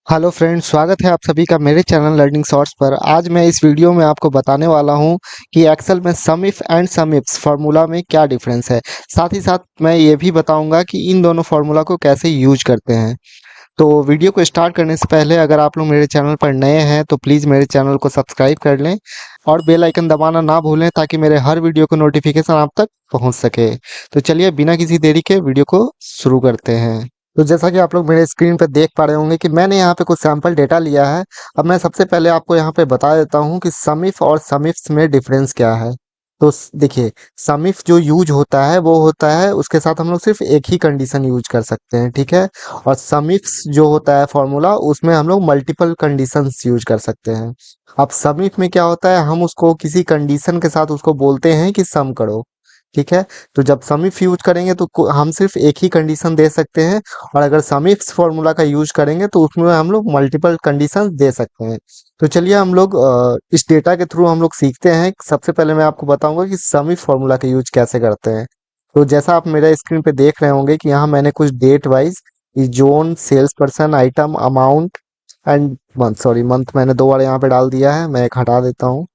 Hello friends, स्वागत है आप सभी का मेरे चैनल लर्निंग शॉर्ट्स पर। आज मैं इस वीडियो में आपको बताने वाला हूं कि एक्सेल में sum if and sum ifs formula में क्या डिफरेंस है। साथ ही साथ मैं ये भी बताऊंगा कि इन दोनों फार्मूला को कैसे यूज करते हैं। तो वीडियो को स्टार्ट करने से पहले अगर आप लोग मेरे चैनल पर नए हैं तो प्लीज़ मेरे चैनल को सब्सक्राइब कर लें और बेल आइकन दबाना ना भूलें ताकि मेरे हर वीडियो का नोटिफिकेशन आप तक पहुंच सके। तो चलिए बिना किसी देरी के वीडियो को शुरू करते हैं। तो जैसा कि आप लोग मेरे स्क्रीन पर देख पा रहे होंगे कि मैंने यहाँ पे कुछ सैंपल डेटा लिया है। अब मैं सबसे पहले आपको यहाँ पे बता देता हूँ कि सम इफ और सम इफ्स में डिफरेंस क्या है। तो देखिए, सम इफ जो यूज होता है वो होता है उसके साथ हम लोग सिर्फ एक ही कंडीशन यूज कर सकते हैं, ठीक है। और सम इफ्स जो होता है फॉर्मूला उसमें हम लोग मल्टीपल कंडीशंस यूज कर सकते हैं। अब सम इफ में क्या होता है, हम उसको किसी कंडीशन के साथ उसको बोलते हैं कि सम करो, ठीक है। तो जब सम इफ यूज करेंगे तो हम सिर्फ एक ही कंडीशन दे सकते हैं। और अगर सम इफ्स फॉर्मूला का यूज करेंगे तो उसमें हम लोग मल्टीपल कंडीशंस दे सकते हैं। तो चलिए हम लोग इस डेटा के थ्रू हम लोग सीखते हैं। सबसे पहले मैं आपको बताऊंगा कि सम इफ फॉर्मूला का यूज कैसे करते हैं। तो जैसा आप मेरे स्क्रीन पे देख रहे होंगे कि यहाँ मैंने कुछ date wise zone, sales person, item, amount and month, sorry month मैंने दो बार यहाँ पे डाल दिया है, मैं एक हटा देता हूँ।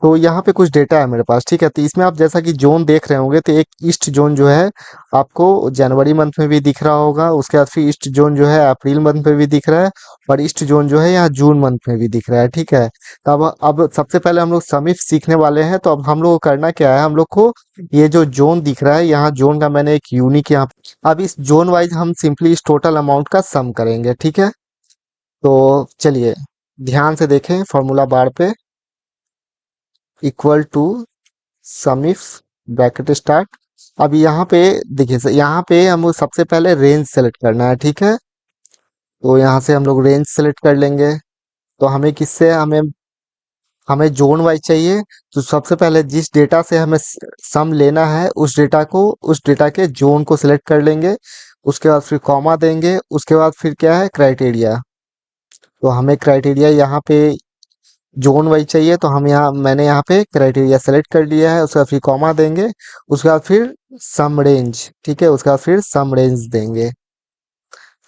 तो यहाँ पे कुछ डेटा है मेरे पास, ठीक है। तो इसमें आप जैसा कि जोन देख रहे होंगे तो एक ईस्ट जोन जो है आपको जनवरी मंथ में भी दिख रहा होगा। उसके बाद फिर ईस्ट जोन जो है अप्रैल मंथ में भी दिख रहा है। और ईस्ट जोन जो है यहाँ जून मंथ में भी दिख रहा है, ठीक है। तो अब सबसे पहले हम लोग सम इफ सीखने वाले हैं। तो अब हम लोग को करना क्या है, हम लोग को ये जो जोन दिख रहा है यहाँ जोन का मैंने एक यूनिक यहाँ, अब इस जोन वाइज हम सिंपली इस टोटल अमाउंट का सम करेंगे, ठीक है। तो चलिए ध्यान से देखें फॉर्मूला बार पे, equal to SUMIF bracket start. अब यहाँ पे देखिए, यहाँ पे हम सबसे पहले रेंज सेलेक्ट करना है, ठीक है। तो यहाँ से हम लोग रेंज सेलेक्ट कर लेंगे। तो हमें किससे, हमें हमें जोन वाइज चाहिए। तो सबसे पहले जिस डेटा से हमें सम लेना है उस डेटा के जोन को सिलेक्ट कर लेंगे। उसके बाद फिर कॉमा देंगे। उसके बाद फिर क्या है, क्राइटेरिया। तो हमें क्राइटेरिया यहाँ पे जोन वाइज चाहिए तो हम यहाँ, मैंने यहाँ पे क्राइटेरिया सेलेक्ट कर लिया है। उसके बाद फिर कॉमा देंगे। उसके बाद फिर सम रेंज, ठीक है। उसके बाद फिर सम रेंज देंगे,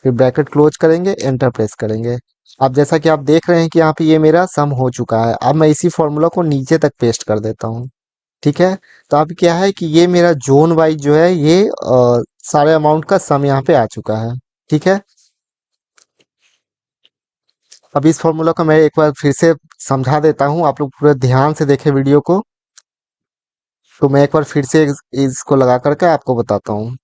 फिर ब्रैकेट क्लोज करेंगे, एंटर प्रेस करेंगे। अब जैसा कि आप देख रहे हैं कि यहाँ पे ये मेरा सम हो चुका है। अब मैं इसी फॉर्मूला को नीचे तक पेस्ट कर देता हूँ, ठीक है। तो अब क्या है कि ये मेरा जोन वाइज जो है ये सारे अमाउंट का सम यहाँ पे आ चुका है, ठीक है। अब इस फॉर्मूला को मैं एक बार फिर से समझा देता हूँ, आप लोग पूरे ध्यान से देखें वीडियो को। तो मैं एक बार फिर से इसको लगा करके आपको बताता हूँ।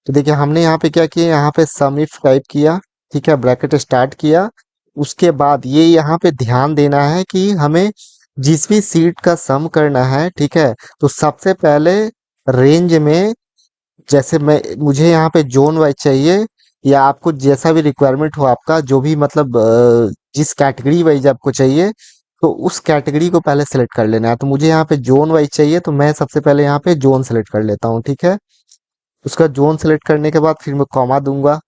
तो देखिए हमने यहाँ पे क्या किया, यहाँ पे सम इफ टाइप किया, ठीक है, ब्रैकेट स्टार्ट किया। उसके बाद ये यहाँ पे ध्यान देना है कि हमें जिस भी सीट का सम करना है, ठीक है। तो सबसे पहले रेंज में, जैसे मैं, मुझे यहाँ पे जोन वाइज चाहिए या आपको जैसा भी रिक्वायरमेंट हो आपका, जो भी मतलब जिस कैटेगरी वाइज आपको चाहिए तो उस कैटेगरी को पहले सेलेक्ट कर लेना है। तो मुझे यहाँ पे जोन वाइज चाहिए तो मैं सबसे पहले यहाँ पे जोन सेलेक्ट कर लेता हूँ, ठीक है। उसका जोन सेलेक्ट करने के बाद फिर मैं कॉमा दूंगा।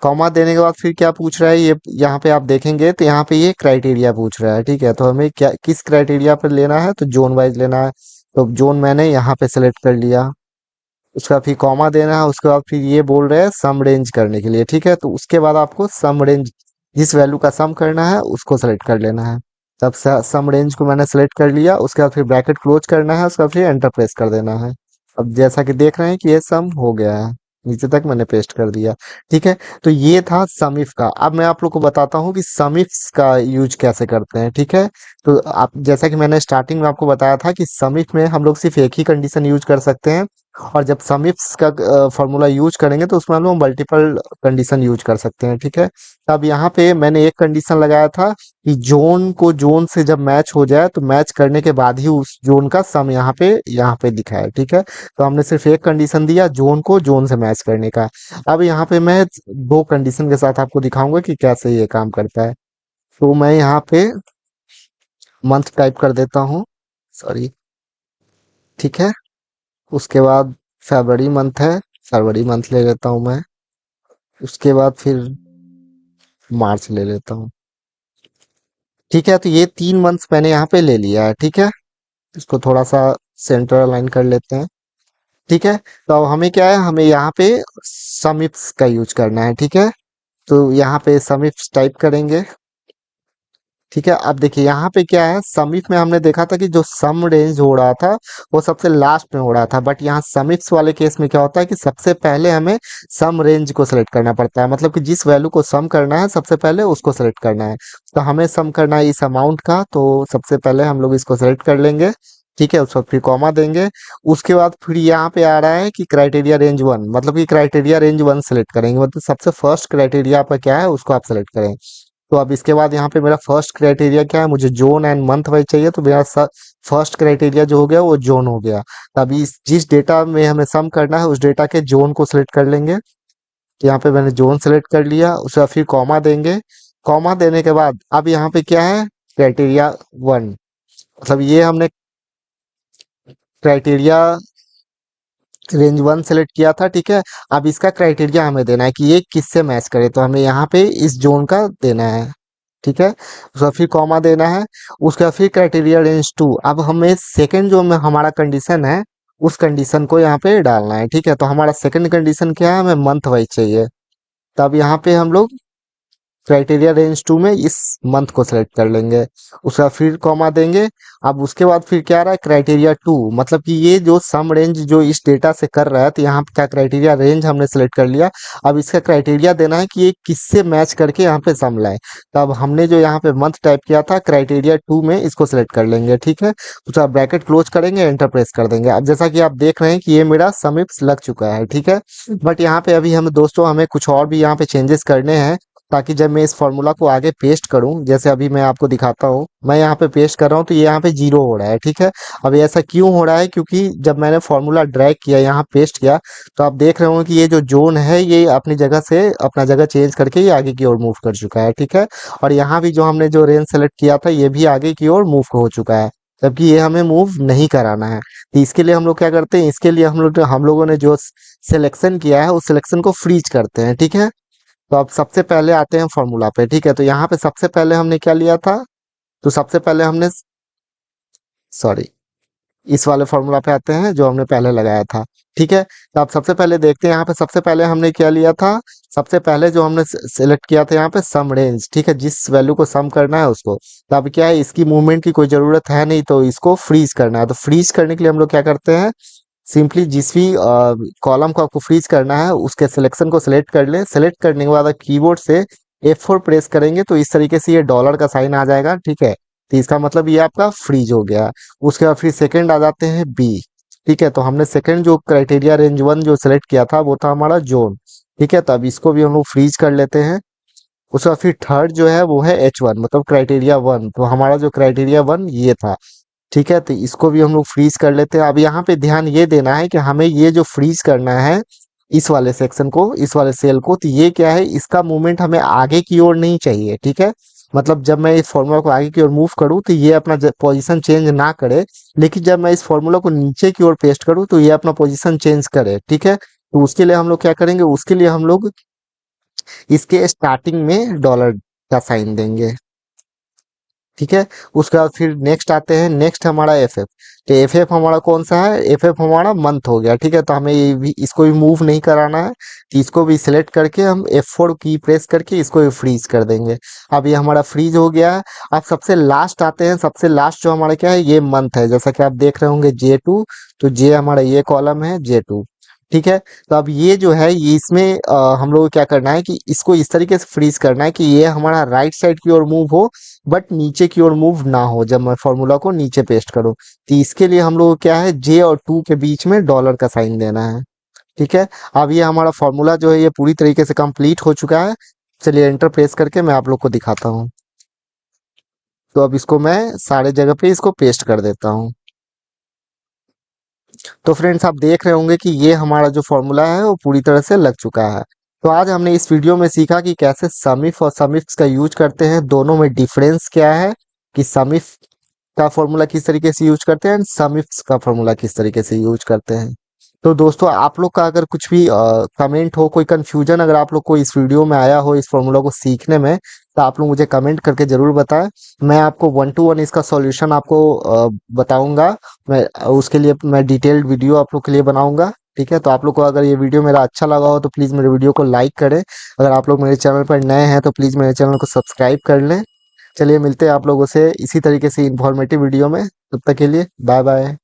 कॉमा देने के बाद फिर क्या पूछ रहा है ये, यहाँ पे आप देखेंगे तो यहाँ पे ये क्राइटेरिया पूछ रहा है, ठीक है। तो हमें क्या, किस क्राइटेरिया पर लेना है, तो जोन वाइज लेना है। तो जोन मैंने यहाँ पे सेलेक्ट कर लिया। उसका फिर कॉमा देना है। उसके बाद फिर ये बोल रहे हैं सम रेंज करने के लिए, ठीक है। तो उसके बाद आपको सम रेंज, जिस वैल्यू का सम करना है उसको सेलेक्ट कर लेना है। तब सम रेंज को मैंने सेलेक्ट कर लिया। उसके बाद फिर ब्रैकेट क्लोज करना है। उसके बाद फिर एंटर प्रेस कर देना है। अब जैसा कि देख रहे हैं कि ये सम हो गया है, नीचे तक मैंने पेस्ट कर दिया, ठीक है। तो ये था सम इफ का। अब मैं आप लोग को बताता हूँ कि सम इफ्स का यूज कैसे करते हैं, ठीक है। तो आप, जैसा कि मैंने स्टार्टिंग में आपको बताया था कि सम इफ में हम लोग सिर्फ एक ही कंडीशन यूज कर सकते हैं। और जब सम इफ्स का फॉर्मूला यूज करेंगे तो उसमें हम लोग मल्टीपल कंडीशन यूज कर सकते हैं, ठीक है। अब यहाँ पे मैंने एक कंडीशन लगाया था कि जोन को जोन से जब मैच हो जाए तो मैच करने के बाद ही उस जोन का सम यहाँ पे दिखा है, ठीक है। तो हमने सिर्फ एक कंडीशन दिया जोन को जोन से मैच करने का। अब यहाँ पे मैं दो कंडीशन के साथ आपको दिखाऊंगा कि कैसे ये काम करता है। तो मैं यहाँ पे मंथ टाइप कर देता हूँ, सॉरी, ठीक है। उसके बाद फरवरी मंथ है, फरवरी मंथ ले लेता हूँ मैं। उसके बाद फिर मार्च ले लेता हूँ, ठीक है। तो ये 3 मंथ्स मैंने यहाँ पे ले लिया है, ठीक है। इसको थोड़ा सा सेंटर अलाइन कर लेते हैं, ठीक है। तो अब हमें क्या है, हमें यहाँ पे सम इफ्स का यूज करना है, ठीक है। तो यहाँ पे सम इफ टाइप करेंगे। ठीक है, अब देखिए यहाँ पे क्या है, सम इफ में हमने देखा था कि जो सम रेंज हो रहा था वो सबसे लास्ट में हो रहा था, बट यहाँ सम इफ्स वाले केस में क्या होता है कि सबसे पहले हमें सम रेंज को सिलेक्ट करना पड़ता है, मतलब कि जिस वैल्यू को सम करना है सबसे पहले उसको सिलेक्ट करना है। तो हमें सम करना है इस अमाउंट का, तो सबसे पहले हम लोग इसको सिलेक्ट कर लेंगे। ठीक है, उसको फिर कॉमा देंगे। उसके बाद फिर यहाँ पे आ रहा है कि क्राइटेरिया रेंज वन, मतलब कि क्राइटेरिया रेंज वन सेलेक्ट करेंगे, मतलब सबसे फर्स्ट क्राइटेरिया आपका क्या है उसको आप सेलेक्ट करें। तो अब इसके बाद यहाँ पे मेरा फर्स्ट क्राइटेरिया क्या है, मुझे जोन एंड मंथ वाइज चाहिए, तो मेरा फर्स्ट क्राइटेरिया जो हो गया वो जोन हो गया। तो अभी जिस डेटा में हमें सम करना है उस डेटा के जोन को सिलेक्ट कर लेंगे। तो यहाँ पे मैंने जोन सेलेक्ट कर लिया, उसके बाद फिर कॉमा देंगे। कॉमा देने के बाद अब यहाँ पे क्या है, क्राइटेरिया वन, मतलब ये हमने क्राइटेरिया रेंज वन सेलेक्ट किया था। ठीक है, अब इसका क्राइटेरिया हमें देना है कि ये किससे मैच करे, तो हमें यहाँ पे इस जोन का देना है। ठीक है, उसका फिर कॉमा देना है। उसका फिर क्राइटेरिया रेंज टू, अब हमें सेकंड जो में हमारा कंडीशन है उस कंडीशन को यहाँ पे डालना है। ठीक है, तो हमारा सेकंड कंडीशन क्या है, हमें मंथ वाइज चाहिए। तब यहाँ पे हम लोग क्राइटेरिया रेंज टू में इस मंथ को सिलेक्ट कर लेंगे, उसका फिर कॉमा देंगे। अब उसके बाद फिर क्या आ रहा है, क्राइटेरिया टू, मतलब कि ये जो सम रेंज जो इस डेटा से कर रहा है, तो यहाँ पे क्या क्राइटेरिया रेंज हमने सेलेक्ट कर लिया। अब इसका क्राइटेरिया देना है कि ये किससे मैच करके यहाँ पे सम लाए। तो अब हमने जो यहाँ पे मंथ टाइप किया था क्राइटेरिया टू में, इसको सिलेक्ट कर लेंगे। ठीक है, उसका ब्रैकेट क्लोज करेंगे, एंटर प्रेस कर देंगे। अब जैसा कि आप देख रहे हैं कि ये मेरा सम इफ्स लग चुका है। ठीक है, बट यहाँ पे अभी हम दोस्तों हमें कुछ और भी यहाँ पे चेंजेस करने हैं, ताकि जब मैं इस फॉर्मूला को आगे पेस्ट करूं, जैसे अभी मैं आपको दिखाता हूं, मैं यहाँ पे पेस्ट कर रहा हूं तो ये यहाँ पे जीरो हो रहा है। ठीक है, अब ये ऐसा क्यों हो रहा है, क्योंकि जब मैंने फॉर्मूला ड्रैग किया यहाँ पेस्ट किया, तो आप देख रहे हो कि ये जो जोन है ये अपनी जगह से अपना जगह चेंज करके ये आगे की ओर मूव कर चुका है। ठीक है, और यहाँ भी जो हमने जो रेंज सेलेक्ट किया था ये भी आगे की ओर मूव हो चुका है, जबकि ये हमें मूव नहीं कराना है। तो इसके लिए हम लोग क्या करते हैं, इसके लिए हम लोगों ने जो सिलेक्शन किया है उस सिलेक्शन को फ्रीज करते हैं। ठीक है, तो अब सबसे पहले आते हैं फॉर्मूला पे। ठीक है, तो यहाँ पे सबसे पहले हमने क्या लिया था, तो सबसे पहले हमने, सॉरी, इस वाले फॉर्मूला पे आते हैं जो हमने पहले लगाया था। ठीक है, तो आप सबसे पहले देखते हैं यहाँ पे सबसे पहले हमने क्या लिया था, सबसे पहले जो हमने सिलेक्ट किया था यहाँ पे सम रेंज। ठीक है, जिस वैल्यू को सम करना है उसको, तो अब क्या है, इसकी मूवमेंट की कोई जरूरत है नहीं, तो इसको फ्रीज करना है। तो फ्रीज करने के लिए हम लोग क्या करते हैं, सिंपली जिस भी कॉलम को आपको फ्रीज करना है उसके सिलेक्शन को सिलेक्ट कर ले। सिलेक्ट करने के बाद कीबोर्ड से F4 प्रेस करेंगे तो इस तरीके से ये डॉलर का साइन आ जाएगा। ठीक है, तो इसका मतलब ये आपका फ्रीज हो गया। उसके बाद फिर सेकंड आ जाते हैं बी। ठीक है, तो हमने सेकंड जो क्राइटेरिया रेंज वन जो सिलेक्ट किया था वो था हमारा जोन। ठीक है, तो अब इसको भी हम लोग फ्रीज कर लेते हैं। उसका फिर थर्ड जो है वो है H1, मतलब क्राइटेरिया वन, तो हमारा जो क्राइटेरिया वन ये था। ठीक है, तो इसको भी हम लोग फ्रीज कर लेते हैं। अब यहाँ पे ध्यान ये देना है कि हमें ये जो फ्रीज करना है इस वाले सेक्शन को, इस वाले सेल को, तो ये क्या है, इसका मूवमेंट हमें आगे की ओर नहीं चाहिए। ठीक है, मतलब जब मैं इस फॉर्मूला को आगे की ओर मूव करूं तो ये अपना पोजीशन चेंज ना करे, लेकिन जब मैं इस फॉर्मूला को नीचे की ओर पेस्ट करूं तो ये अपना पोजीशन चेंज करे। ठीक है, तो उसके लिए हम लोग क्या करेंगे, उसके लिए हम लोग इसके स्टार्टिंग में डॉलर का साइन देंगे। ठीक है, उसके बाद फिर नेक्स्ट आते हैं, नेक्स्ट हमारा एफ एफ। तो एफ एफ हमारा कौन सा है, एफ एफ हमारा मंथ हो गया। ठीक है, तो हमें ये भी इसको भी मूव नहीं कराना है, तो इसको भी सिलेक्ट करके हम F4 की प्रेस करके इसको भी फ्रीज कर देंगे। अब ये हमारा फ्रीज हो गया है। अब सबसे लास्ट आते हैं, सबसे लास्ट जो हमारा क्या है, ये मंथ है, जैसा कि आप देख रहे होंगे J2, तो जे हमारा ये कॉलम है J2। ठीक है, तो अब ये जो है ये इसमें हम लोग को क्या करना है कि इसको इस तरीके से फ्रीज करना है कि ये हमारा राइट साइड की ओर मूव हो, बट नीचे की ओर मूव ना हो जब मैं फॉर्मूला को नीचे पेस्ट करूं। तो इसके लिए हम लोग को क्या है, जे और टू के बीच में डॉलर का साइन देना है। ठीक है, अब ये हमारा फॉर्मूला जो है ये पूरी तरीके से कंप्लीट हो चुका है। चलिए एंटर प्रेस करके मैं आप लोग को दिखाता हूँ। तो अब इसको मैं सारे जगह पे इसको पेस्ट कर देता हूँ। तो फ्रेंड्स आप देख रहे होंगे कि ये हमारा जो फॉर्मूला है वो पूरी तरह से लग चुका है। तो आज हमने इस वीडियो में सीखा कि कैसे समिफ और समिफ्स का यूज करते हैं, दोनों में डिफरेंस क्या है, कि समिफ का फॉर्मूला किस तरीके से यूज करते हैं एंड समिफ्स का फॉर्मूला किस तरीके से यूज करते हैं। तो दोस्तों आप लोग का अगर कुछ भी कमेंट हो, कोई कंफ्यूजन अगर आप लोग को इस वीडियो में आया हो इस फॉर्मूला को सीखने में, तो आप लोग मुझे कमेंट करके ज़रूर बताएं। मैं आपको 1 टू 1 इसका सॉल्यूशन आपको बताऊंगा। मैं उसके लिए मैं डिटेल्ड वीडियो आप लोग के लिए बनाऊंगा। ठीक है, तो आप लोग को अगर ये वीडियो मेरा अच्छा लगा हो तो प्लीज़ मेरे वीडियो को लाइक करें। अगर आप लोग मेरे चैनल पर नए हैं तो प्लीज़ मेरे चैनल को सब्सक्राइब कर लें। चलिए मिलते हैं आप लोगों से इसी तरीके से इन्फॉर्मेटिव वीडियो में। तब तक के लिए बाय बाय।